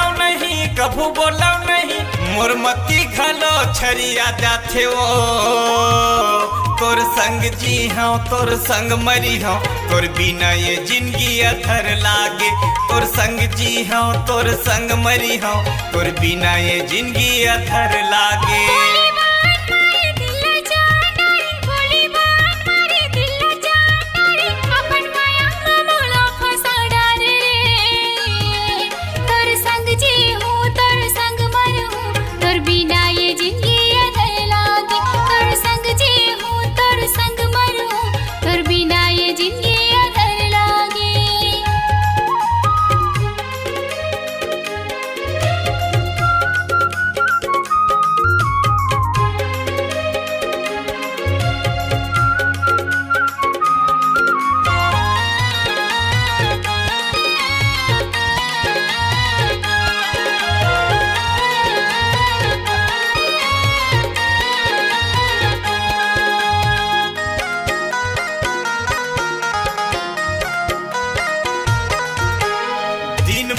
देखाओ नहीं कभू बोलाओ नहीं मोर मती घलो छरिया जाथे वो तोर संग जी हाँ तोर संग मरी हाँ तोर बिना ये जिंदगी अथर लागे तोर संग जी हाँ तोर संग मरी हाँ तोर बिना ये जिंदगी अथर लागे।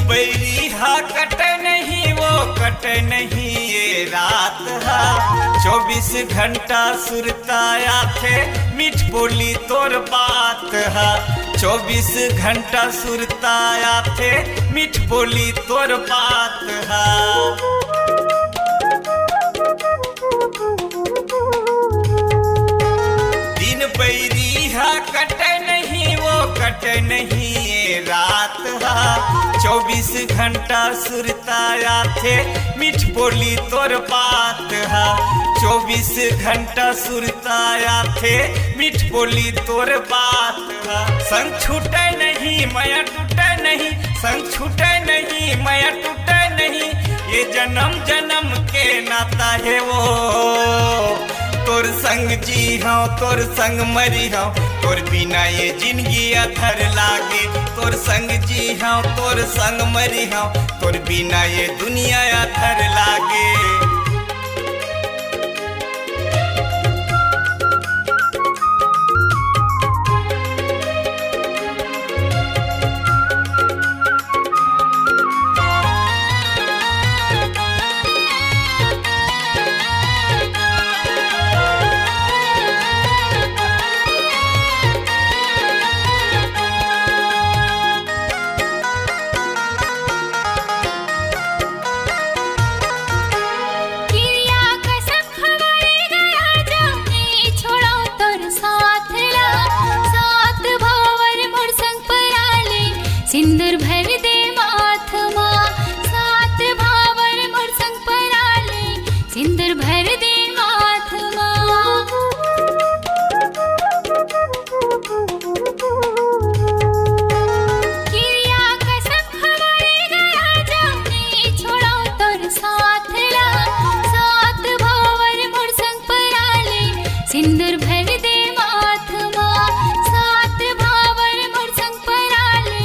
बैरी हा कटे नहीं वो कटे नहीं ये रात हा 24 घंटा सुरताया थे मीठ बोली तोर बात हा 24 घंटा सुरताया थे मीठ बोली तोर बात हा। दिन बैरी हा कटे नहीं वो कटे नहीं ये रात हा 24 घंटा सुरताया थे मीठ बोली तोर बात हा 24 घंटा सुरताया थे मीठ बोली तोर बात हा। संग छूटे नहीं माया टूटे नहीं संग छूटे नहीं माया टूटे नहीं ये जन्म जन्म के नाता है वो तोर संग जी हाँ तोर संग मरी हाँ तोर बिना ये जिंदगी अथर लागे तोर संग जी हाँ तोर संग मरी हाँ तोर बिना ये दुनिया अथर लागे। सिंदूर भर दे माथ माँ सात भावर मोर संग पराले सिंदूर भर दे माथ माँ। किरिया कसम हमारे गया जाने छोड़ो तोर साथ ला सात भावर मोर संग पराले सिंदूर भर दे माथ माँ सात भावर मोर संग पराले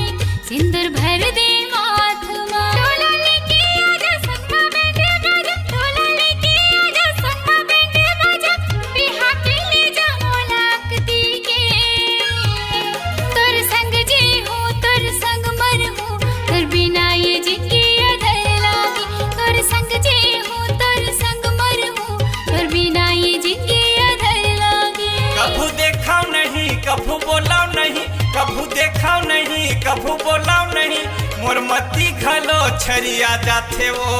सिंदूर भर दे माथ माँ। टोला लेके आजा संगमा बैंड बाजा टोला लेके आजा संगमा बैंड बाजा बिहा के ले जा मोलाक दी के तोर संग जी हूँ तोर संग मर हूँ तोर बिना ये जिंदगी अधर लागी तोर संग जी हूँ तोर संग मर हूँ तोर बिना ये जिंदगी अधर लागी। कभू देखाओ नहीं कभू बोलाओ नहीं कभू देखाओ नहीं कभू बोलाओ नहीं मोर मती घलो छरिया जाथे वो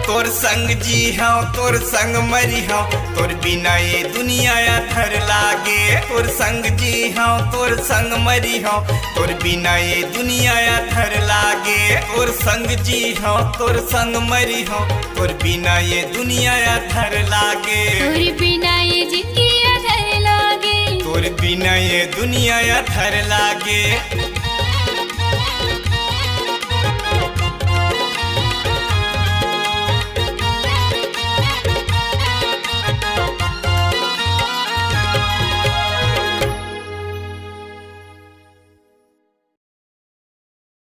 तोर संग जी हाँ तोर संग मरी हाँ तोर बिना ये दुनिया अथर लागे तोर संग जी हाँ तोर संग मरी हाँ तोर बिना ये दुनिया अथर लागे तोर संग जी हाँ तोर संग मरी हाँ तोर बिना ये दुनिया अथर लागे तोर बिना ये जिंदगी अधर लागे तोर बिना ये दुनिया अथर लागे।